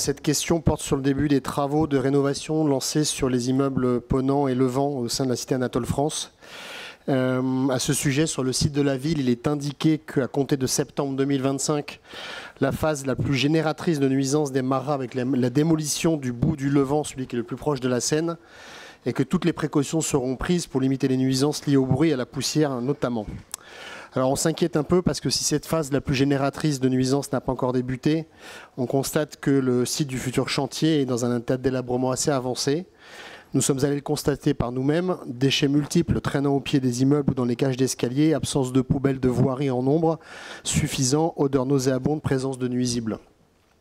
Cette question porte sur le début des travaux de rénovation lancés sur les immeubles Ponant et Levant au sein de la cité Anatole France. À ce sujet, sur le site de la ville, il est indiqué qu'à compter de septembre 2025, la phase la plus génératrice de nuisances démarrera avec la démolition du bout du Levant, celui qui est le plus proche de la Seine, et que toutes les précautions seront prises pour limiter les nuisances liées au bruit et à la poussière notamment. Alors on s'inquiète un peu parce que si cette phase la plus génératrice de nuisances n'a pas encore débuté, on constate que le site du futur chantier est dans un état de délabrement assez avancé. Nous sommes allés le constater par nous-mêmes, déchets multiples traînant au pied des immeubles ou dans les cages d'escalier, absence de poubelles de voirie en nombre suffisant, odeur nauséabonde, présence de nuisibles.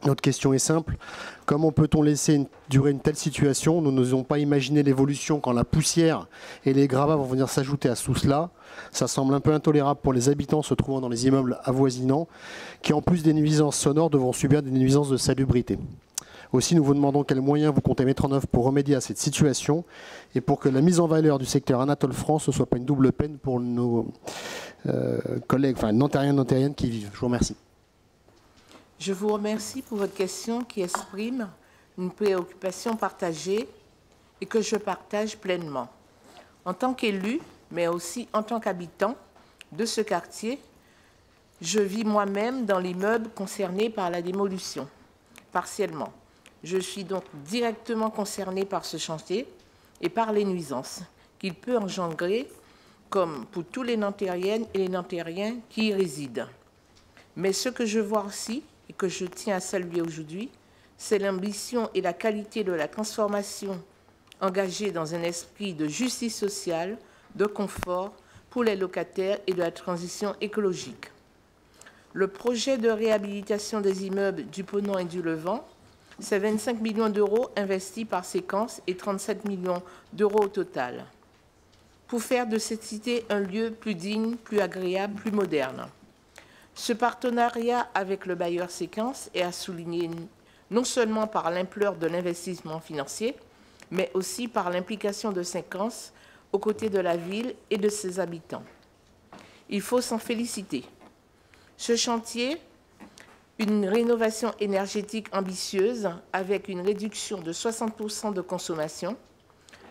Notre question est simple, comment peut-on laisser durer une telle situation? Nous n'osons pas imaginer l'évolution quand la poussière et les gravats vont venir s'ajouter à tout cela. Ça semble un peu intolérable pour les habitants se trouvant dans les immeubles avoisinants, qui en plus des nuisances sonores devront subir des nuisances de salubrité. Aussi, nous vous demandons quels moyens vous comptez mettre en œuvre pour remédier à cette situation et pour que la mise en valeur du secteur Anatole France ne soit pas une double peine pour nos collègues, enfin nantériens, nantériennes qui y vivent. Je vous remercie. Je vous remercie pour votre question qui exprime une préoccupation partagée et que je partage pleinement. En tant qu'élu, mais aussi en tant qu'habitant de ce quartier, je vis moi-même dans l'immeuble concerné par la démolition, partiellement. Je suis donc directement concernée par ce chantier et par les nuisances qu'il peut engendrer, comme pour tous les Nantériennes et les Nantériens qui y résident. Mais ce que je vois aussi, et que je tiens à saluer aujourd'hui, c'est l'ambition et la qualité de la transformation engagée dans un esprit de justice sociale, de confort pour les locataires et de la transition écologique. Le projet de réhabilitation des immeubles du Ponant et du Levant, c'est 25 millions d'euros investis par séquence et 37 millions d'euros au total, pour faire de cette cité un lieu plus digne, plus agréable, plus moderne. Ce partenariat avec le bailleur Séquence est à souligner non seulement par l'ampleur de l'investissement financier, mais aussi par l'implication de Séquence aux côtés de la ville et de ses habitants. Il faut s'en féliciter. Ce chantier, une rénovation énergétique ambitieuse avec une réduction de 60% de consommation,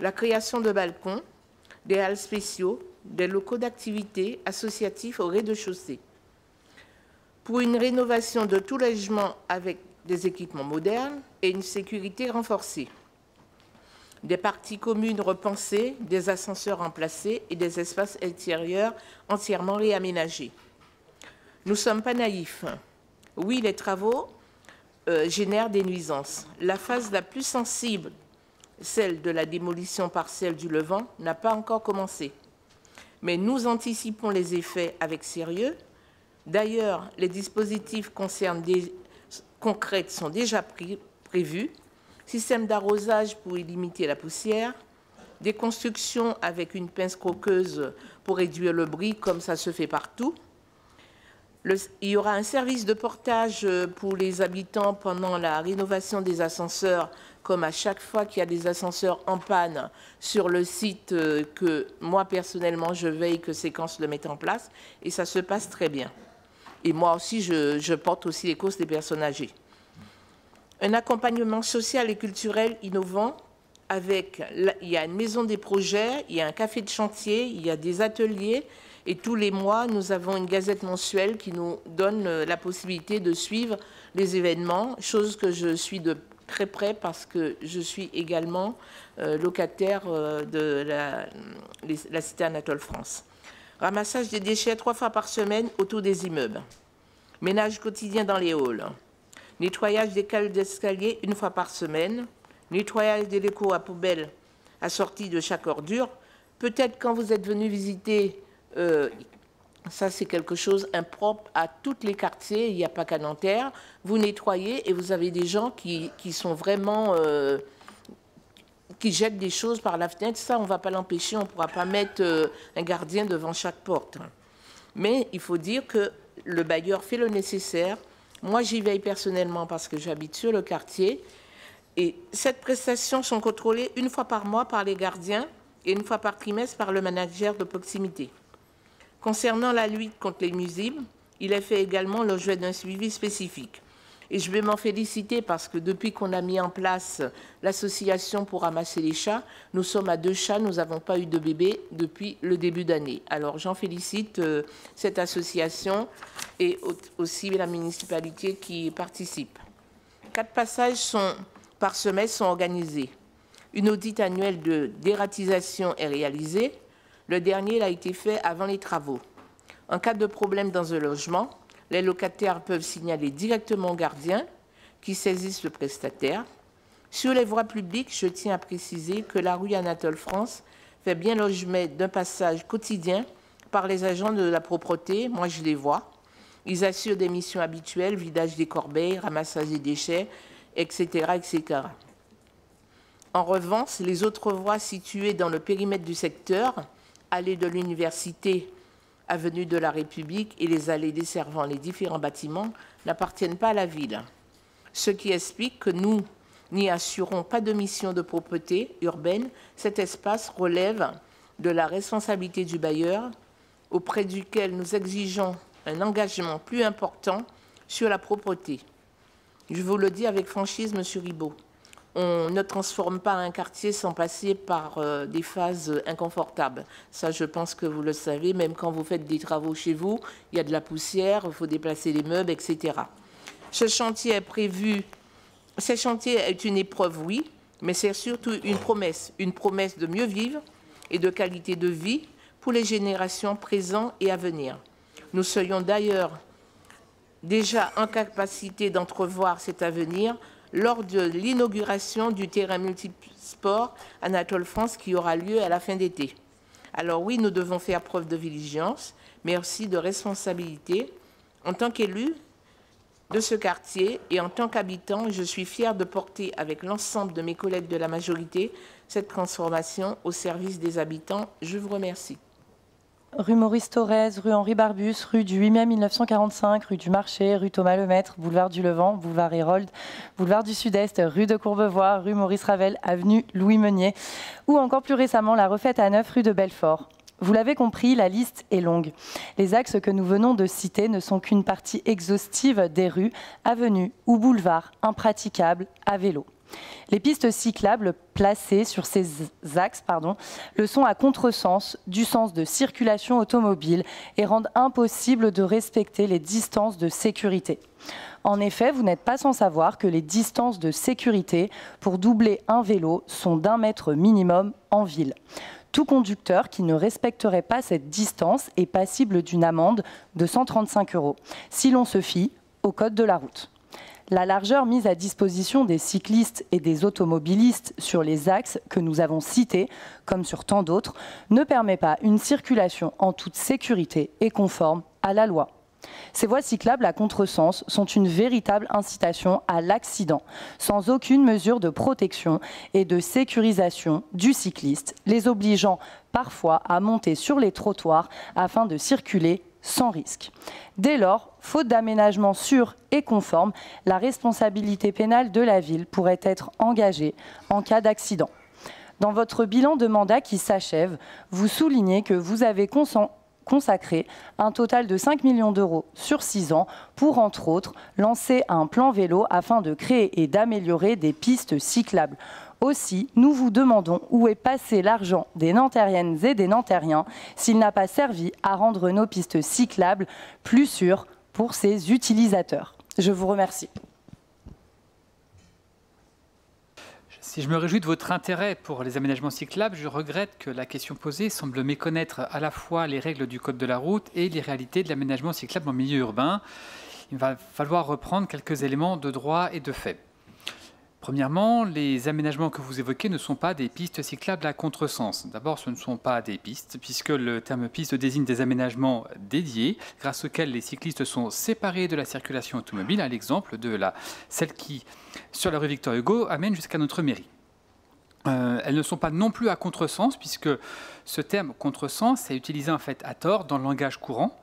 la création de balcons, des halles spéciaux, des locaux d'activité associatifs au rez-de-chaussée. Pour une rénovation de tout logement avec des équipements modernes et une sécurité renforcée. Des parties communes repensées, des ascenseurs remplacés et des espaces extérieurs entièrement réaménagés. Nous ne sommes pas naïfs. Oui, les travaux génèrent des nuisances. La phase la plus sensible, celle de la démolition partielle du Levant, n'a pas encore commencé. Mais nous anticipons les effets avec sérieux. D'ailleurs, les dispositifs concrets sont déjà prévus. Système d'arrosage pour limiter la poussière, des constructions avec une pince croqueuse pour réduire le bruit, comme ça se fait partout. Il y aura un service de portage pour les habitants pendant la rénovation des ascenseurs, comme à chaque fois qu'il y a des ascenseurs en panne sur le site que moi, personnellement, je veille que Séquence le mette en place. Et ça se passe très bien. Et moi aussi, je porte aussi les causes des personnes âgées. Un accompagnement social et culturel innovant avec, il y a une maison des projets, il y a un café de chantier, il y a des ateliers et tous les mois, nous avons une gazette mensuelle qui nous donne la possibilité de suivre les événements, chose que je suis de très près parce que je suis également locataire de la cité Anatole France. Ramassage des déchets 3 fois par semaine autour des immeubles. Ménage quotidien dans les halls. Nettoyage des cales d'escalier 1 fois par semaine. Nettoyage des décos à poubelle assortis de chaque ordure. Peut-être quand vous êtes venu visiter, ça c'est quelque chose impropre à tous les quartiers, il n'y a pas qu'à Nanterre. Vous nettoyez et vous avez des gens qui sont vraiment... qui jettent des choses par la fenêtre. Ça, on ne va pas l'empêcher, on ne pourra pas mettre un gardien devant chaque porte. Mais il faut dire que le bailleur fait le nécessaire. Moi, j'y veille personnellement parce que j'habite sur le quartier. Et ces prestations sont contrôlées 1 fois par mois par les gardiens et 1 fois par trimestre par le manager de proximité. Concernant la lutte contre les nuisibles, il est fait également l'objet d'un suivi spécifique. Et je vais m'en féliciter parce que depuis qu'on a mis en place l'association pour ramasser les chats, nous sommes à 2 chats, nous n'avons pas eu de bébé depuis le début d'année. Alors j'en félicite cette association et aussi la municipalité qui participe. 4 passages par semestre sont organisés. Une audite annuelle de dératisation est réalisée. Le dernier a été fait avant les travaux. En cas de problème dans un logement, les locataires peuvent signaler directement au gardien qui saisissent le prestataire. Sur les voies publiques, je tiens à préciser que la rue Anatole France fait bien l'objet d'un passage quotidien par les agents de la propreté. Moi, je les vois. Ils assurent des missions habituelles, vidage des corbeilles, ramassage des déchets, etc., etc. En revanche, les autres voies situées dans le périmètre du secteur, allée de l'université, avenue de la République et les allées desservant les différents bâtiments n'appartiennent pas à la ville. Ce qui explique que nous n'y assurons pas de mission de propreté urbaine. Cet espace relève de la responsabilité du bailleur, auprès duquel nous exigeons un engagement plus important sur la propreté. Je vous le dis avec franchise, Monsieur Ribaud, on ne transforme pas un quartier sans passer par des phases inconfortables. Ça, je pense que vous le savez, même quand vous faites des travaux chez vous, il y a de la poussière, il faut déplacer les meubles, etc. Ce chantier est une épreuve, oui, mais c'est surtout une promesse de mieux vivre et de qualité de vie pour les générations présentes et à venir. Nous serions d'ailleurs déjà en capacité d'entrevoir cet avenir lors de l'inauguration du terrain multisport Anatole France qui aura lieu à la fin d'été. Alors oui, nous devons faire preuve de vigilance, mais aussi de responsabilité. En tant qu'élu de ce quartier et en tant qu'habitant, je suis fière de porter avec l'ensemble de mes collègues de la majorité cette transformation au service des habitants. Je vous remercie. Rue Maurice Thorez, rue Henri Barbus, rue du 8 mai 1945, rue du Marché, rue Thomas Lemaître, boulevard du Levant, boulevard Hérold, boulevard du Sud-Est, rue de Courbevoie, rue Maurice Ravel, avenue Louis Meunier, ou encore plus récemment la refaite à 9 rue de Belfort. Vous l'avez compris, la liste est longue. Les axes que nous venons de citer ne sont qu'une partie exhaustive des rues, avenues ou boulevards impraticables à vélo. Les pistes cyclables placées sur ces axes le sont à contresens du sens de circulation automobile et rendent impossible de respecter les distances de sécurité. En effet, vous n'êtes pas sans savoir que les distances de sécurité pour doubler un vélo sont d'1 mètre minimum en ville. Tout conducteur qui ne respecterait pas cette distance est passible d'une amende de 135 € si l'on se fie au code de la route. La largeur mise à disposition des cyclistes et des automobilistes sur les axes que nous avons cités, comme sur tant d'autres, ne permet pas une circulation en toute sécurité et conforme à la loi. Ces voies cyclables à contresens sont une véritable incitation à l'accident, sans aucune mesure de protection et de sécurisation du cycliste, les obligeant parfois à monter sur les trottoirs afin de circuler sans risque. Dès lors, faute d'aménagement sûr et conforme, la responsabilité pénale de la ville pourrait être engagée en cas d'accident. Dans votre bilan de mandat qui s'achève, vous soulignez que vous avez consacré un total de 5 millions d'euros sur 6 ans pour, entre autres, lancer un plan vélo afin de créer et d'améliorer des pistes cyclables. Aussi, nous vous demandons où est passé l'argent des Nantériennes et des Nantériens s'il n'a pas servi à rendre nos pistes cyclables plus sûres pour ses utilisateurs. Je vous remercie. Si je me réjouis de votre intérêt pour les aménagements cyclables, je regrette que la question posée semble méconnaître à la fois les règles du code de la route et les réalités de l'aménagement cyclable en milieu urbain. Il va falloir reprendre quelques éléments de droit et de fait. Premièrement, les aménagements que vous évoquez ne sont pas des pistes cyclables à contresens. D'abord, ce ne sont pas des pistes, puisque le terme piste désigne des aménagements dédiés, grâce auxquels les cyclistes sont séparés de la circulation automobile, à l'exemple de celle qui, sur la rue Victor Hugo, amène jusqu'à notre mairie. Elles ne sont pas non plus à contresens, puisque ce terme contresens est utilisé en fait à tort dans le langage courant,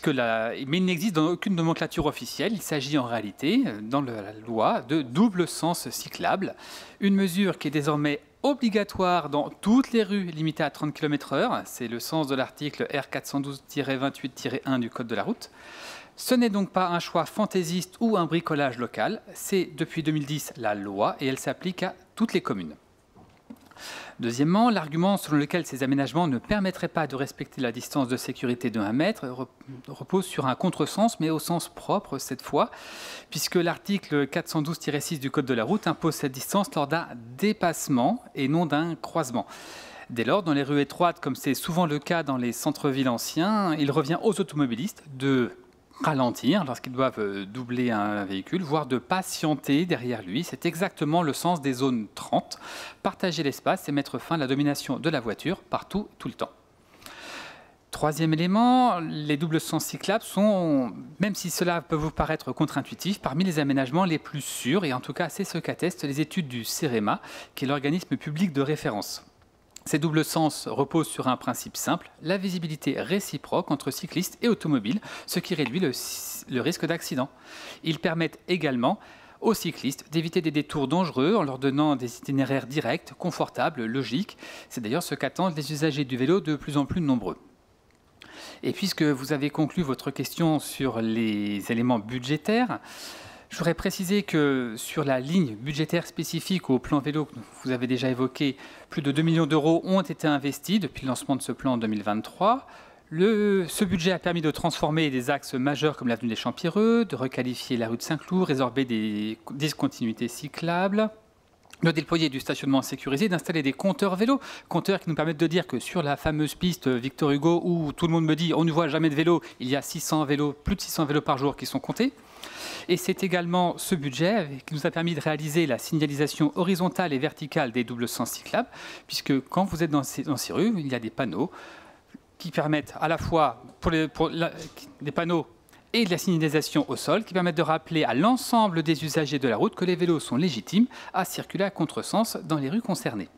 mais il n'existe dans aucune nomenclature officielle. Il s'agit en réalité, dans la loi, de double sens cyclable, une mesure qui est désormais obligatoire dans toutes les rues limitées à 30 km/h. C'est le sens de l'article R 412-28-1 du Code de la route. Ce n'est donc pas un choix fantaisiste ou un bricolage local, c'est depuis 2010 la loi et elle s'applique à toutes les communes. Deuxièmement, l'argument selon lequel ces aménagements ne permettraient pas de respecter la distance de sécurité de 1 mètre repose sur un contresens, mais au sens propre cette fois, puisque l'article 412-6 du Code de la route impose cette distance lors d'un dépassement et non d'un croisement. Dès lors, dans les rues étroites, comme c'est souvent le cas dans les centres-villes anciens, il revient aux automobilistes de ralentir lorsqu'ils doivent doubler un véhicule, voire de patienter derrière lui. C'est exactement le sens des zones 30. Partager l'espace et mettre fin à la domination de la voiture partout, tout le temps. Troisième élément, les doubles sens cyclables sont, même si cela peut vous paraître contre-intuitif, parmi les aménagements les plus sûrs, et en tout cas c'est ce qu'attestent les études du CEREMA, qui est l'organisme public de référence. Ces doubles sens reposent sur un principe simple, la visibilité réciproque entre cyclistes et automobiles, ce qui réduit le risque d'accident. Ils permettent également aux cyclistes d'éviter des détours dangereux en leur donnant des itinéraires directs, confortables, logiques. C'est d'ailleurs ce qu'attendent les usagers du vélo de plus en plus nombreux. Et puisque vous avez conclu votre question sur les éléments budgétaires, je voudrais préciser que sur la ligne budgétaire spécifique au plan vélo que vous avez déjà évoqué, plus de 2 millions d'euros ont été investis depuis le lancement de ce plan en 2023. Ce budget a permis de transformer des axes majeurs comme l'avenue des Champireux, de requalifier la rue de Saint-Cloud, résorber des discontinuités cyclables, de déployer du stationnement sécurisé, d'installer des compteurs vélos, compteurs qui nous permettent de dire que sur la fameuse piste Victor Hugo où tout le monde me dit on ne voit jamais de vélo, il y a 600 vélos, plus de 600 vélos par jour qui sont comptés. Et c'est également ce budget qui nous a permis de réaliser la signalisation horizontale et verticale des doubles sens cyclables, puisque quand vous êtes dans ces rues, il y a des panneaux qui permettent à la fois des panneaux et de la signalisation au sol qui permettent de rappeler à l'ensemble des usagers de la route que les vélos sont légitimes à circuler à contresens dans les rues concernées.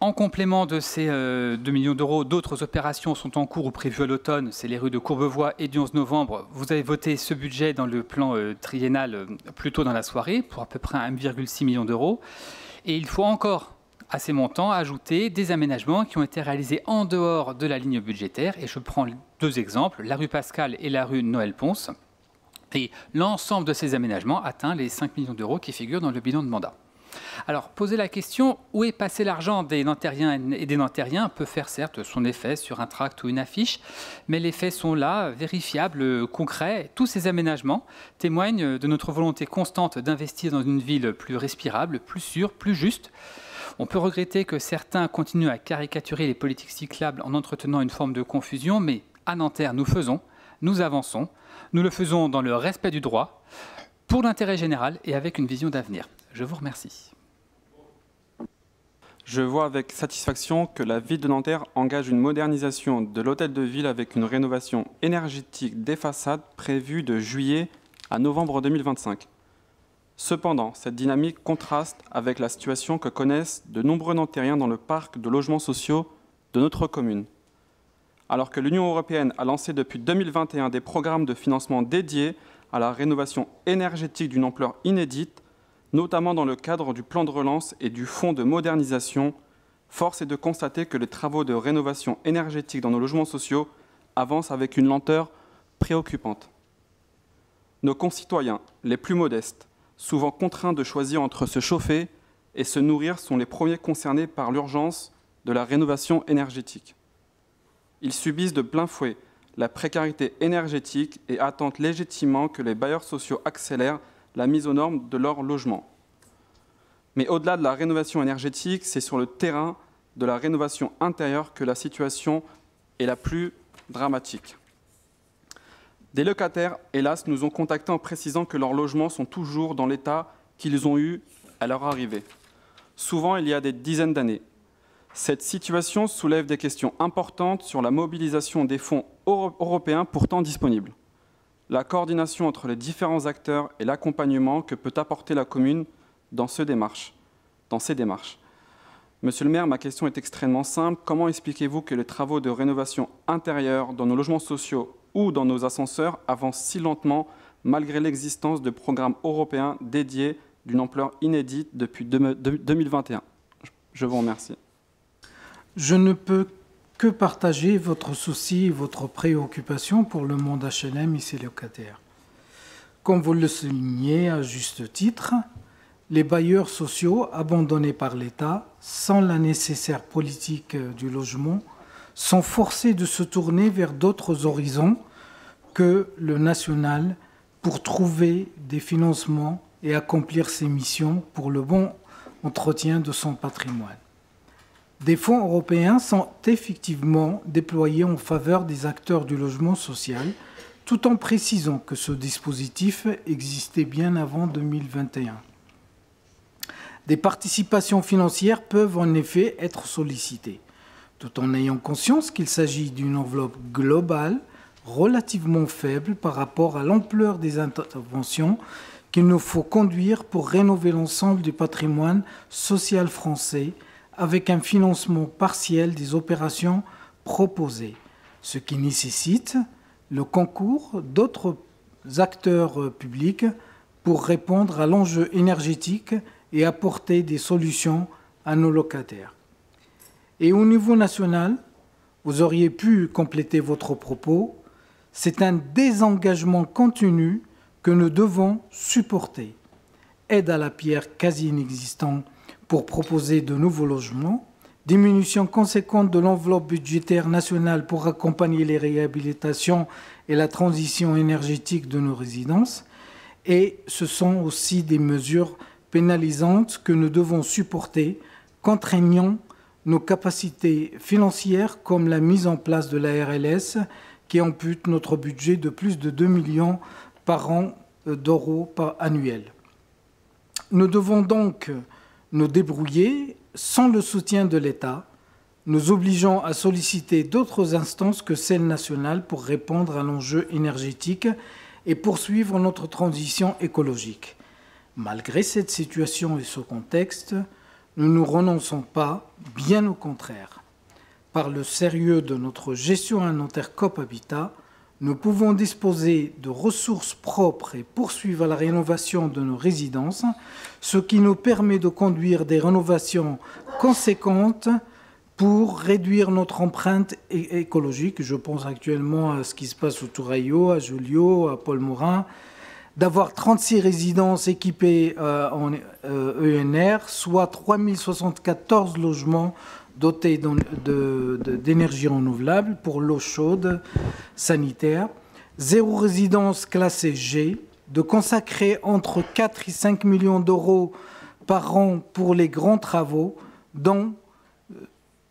En complément de ces 2 millions d'euros, d'autres opérations sont en cours ou prévues à l'automne. C'est les rues de Courbevoie et du 11 novembre. Vous avez voté ce budget dans le plan triennal plus tôt dans la soirée pour à peu près 1,6 million d'euros. Et il faut encore, à ces montants, ajouter des aménagements qui ont été réalisés en dehors de la ligne budgétaire. Et je prends 2 exemples, la rue Pascal et la rue Noël-Ponce. Et l'ensemble de ces aménagements atteint les 5 millions d'euros qui figurent dans le bilan de mandat. Alors, poser la question où est passé l'argent des Nantériens et des Nantériens peut faire certes son effet sur un tract ou une affiche, mais les faits sont là, vérifiables, concrets. Tous ces aménagements témoignent de notre volonté constante d'investir dans une ville plus respirable, plus sûre, plus juste. On peut regretter que certains continuent à caricaturer les politiques cyclables en entretenant une forme de confusion, mais à Nanterre, nous faisons, nous avançons, nous le faisons dans le respect du droit, pour l'intérêt général et avec une vision d'avenir. Je vous remercie. Je vois avec satisfaction que la ville de Nanterre engage une modernisation de l'hôtel de ville avec une rénovation énergétique des façades prévue de juillet à novembre 2025. Cependant, cette dynamique contraste avec la situation que connaissent de nombreux Nantériens dans le parc de logements sociaux de notre commune. Alors que l'Union européenne a lancé depuis 2021 des programmes de financement dédiés à la rénovation énergétique d'une ampleur inédite, notamment dans le cadre du plan de relance et du fonds de modernisation, force est de constater que les travaux de rénovation énergétique dans nos logements sociaux avancent avec une lenteur préoccupante. Nos concitoyens les plus modestes, souvent contraints de choisir entre se chauffer et se nourrir, sont les premiers concernés par l'urgence de la rénovation énergétique. Ils subissent de plein fouet la précarité énergétique et attendent légitimement que les bailleurs sociaux accélèrent la mise aux normes de leur logement. Mais au-delà de la rénovation énergétique, c'est sur le terrain de la rénovation intérieure que la situation est la plus dramatique. Des locataires, hélas, nous ont contactés en précisant que leurs logements sont toujours dans l'état qu'ils ont eu à leur arrivée, souvent il y a des dizaines d'années. Cette situation soulève des questions importantes sur la mobilisation des fonds européens pourtant disponibles, la coordination entre les différents acteurs et l'accompagnement que peut apporter la commune dans ces démarches. Monsieur le maire, ma question est extrêmement simple. Comment expliquez-vous que les travaux de rénovation intérieure dans nos logements sociaux ou dans nos ascenseurs avancent si lentement malgré l'existence de programmes européens dédiés d'une ampleur inédite depuis 2021 ? Je vous remercie. Je ne peux que partagez votre souci et votre préoccupation pour le monde HLM et ses locataires. Comme vous le soulignez à juste titre, les bailleurs sociaux abandonnés par l'État, sans la nécessaire politique du logement, sont forcés de se tourner vers d'autres horizons que le national pour trouver des financements et accomplir ses missions pour le bon entretien de son patrimoine. Des fonds européens sont effectivement déployés en faveur des acteurs du logement social, tout en précisant que ce dispositif existait bien avant 2021. Des participations financières peuvent en effet être sollicitées, tout en ayant conscience qu'il s'agit d'une enveloppe globale relativement faible par rapport à l'ampleur des interventions qu'il nous faut conduire pour rénover l'ensemble du patrimoine social français avec un financement partiel des opérations proposées, ce qui nécessite le concours d'autres acteurs publics pour répondre à l'enjeu énergétique et apporter des solutions à nos locataires. Et au niveau national, vous auriez pu compléter votre propos, c'est un désengagement continu que nous devons supporter. Aide à la pierre quasi inexistante pour proposer de nouveaux logements, diminution conséquente de l'enveloppe budgétaire nationale pour accompagner les réhabilitations et la transition énergétique de nos résidences, et ce sont aussi des mesures pénalisantes que nous devons supporter, contraignant nos capacités financières comme la mise en place de la RLS qui ampute notre budget de plus de 2 millions par an d'euros annuels. Nous devons donc nous débrouiller sans le soutien de l'État, nous obligeant à solliciter d'autres instances que celles nationales pour répondre à l'enjeu énergétique et poursuivre notre transition écologique. Malgré cette situation et ce contexte, nous ne renonçons pas, bien au contraire. Par le sérieux de notre gestion alimentaire COP Habitat, nous pouvons disposer de ressources propres et poursuivre la rénovation de nos résidences, ce qui nous permet de conduire des rénovations conséquentes pour réduire notre empreinte écologique. Je pense actuellement à ce qui se passe au Touraillot, à Joliot, à Paul-Morin, d'avoir 36 résidences équipées en ENR, soit 3074 logements dotés d'énergie renouvelable pour l'eau chaude sanitaire, 0 résidence classée G, de consacrer entre 4 et 5 millions d'euros par an pour les grands travaux, dont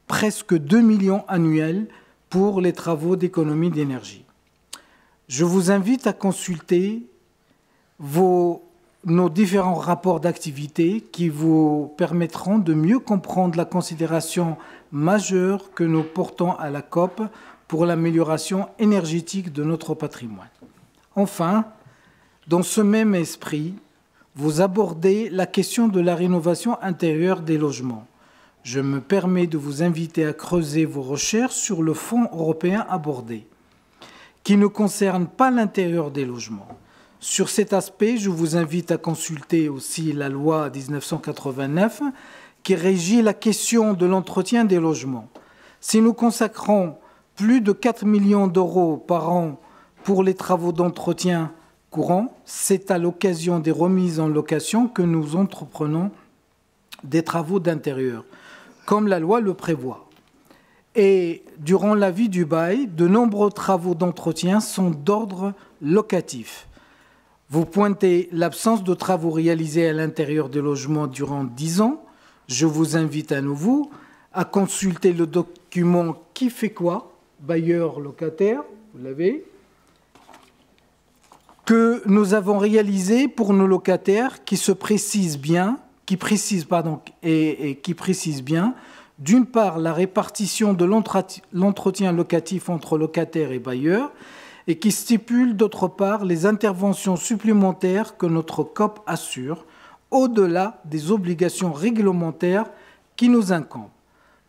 presque 2 millions annuels pour les travaux d'économie d'énergie. Je vous invite à consulter nos différents rapports d'activité qui vous permettront de mieux comprendre la considération majeure que nous portons à la COP pour l'amélioration énergétique de notre patrimoine. Enfin, dans ce même esprit, vous abordez la question de la rénovation intérieure des logements. Je me permets de vous inviter à creuser vos recherches sur le fonds européen abordé, qui ne concerne pas l'intérieur des logements. Sur cet aspect, je vous invite à consulter aussi la loi 1989 qui régit la question de l'entretien des logements. Si nous consacrons plus de 4 millions d'euros par an pour les travaux d'entretien courant, c'est à l'occasion des remises en location que nous entreprenons des travaux d'intérieur, comme la loi le prévoit. Et durant la vie du bail, de nombreux travaux d'entretien sont d'ordre locatif. Vous pointez l'absence de travaux réalisés à l'intérieur des logements durant 10 ans. Je vous invite à nouveau à consulter le document Qui fait quoi, bailleur locataire, vous l'avez, que nous avons réalisé pour nos locataires qui précise bien, d'une part, la répartition de l'entretien locatif entre locataires et bailleurs, et qui stipule d'autre part les interventions supplémentaires que notre COP assure, au-delà des obligations réglementaires qui nous incombent.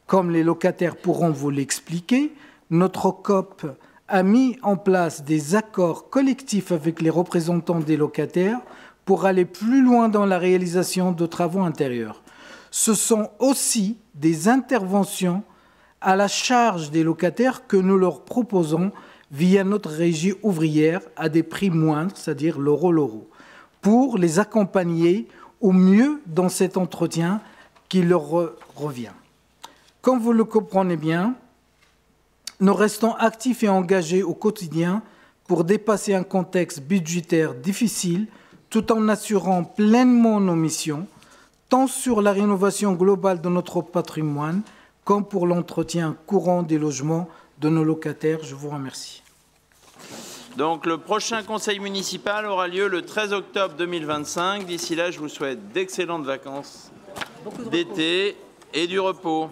Comme les locataires pourront vous l'expliquer, notre COP a mis en place des accords collectifs avec les représentants des locataires pour aller plus loin dans la réalisation de travaux intérieurs. Ce sont aussi des interventions à la charge des locataires que nous leur proposons via notre régie ouvrière à des prix moindres, c'est-à-dire l'euro, pour les accompagner au mieux dans cet entretien qui leur revient. Comme vous le comprenez bien, nous restons actifs et engagés au quotidien pour dépasser un contexte budgétaire difficile tout en assurant pleinement nos missions, tant sur la rénovation globale de notre patrimoine comme pour l'entretien courant des logements de nos locataires. Je vous remercie. Donc, le prochain conseil municipal aura lieu le 13 octobre 2025. D'ici là, je vous souhaite d'excellentes vacances d'été et du repos.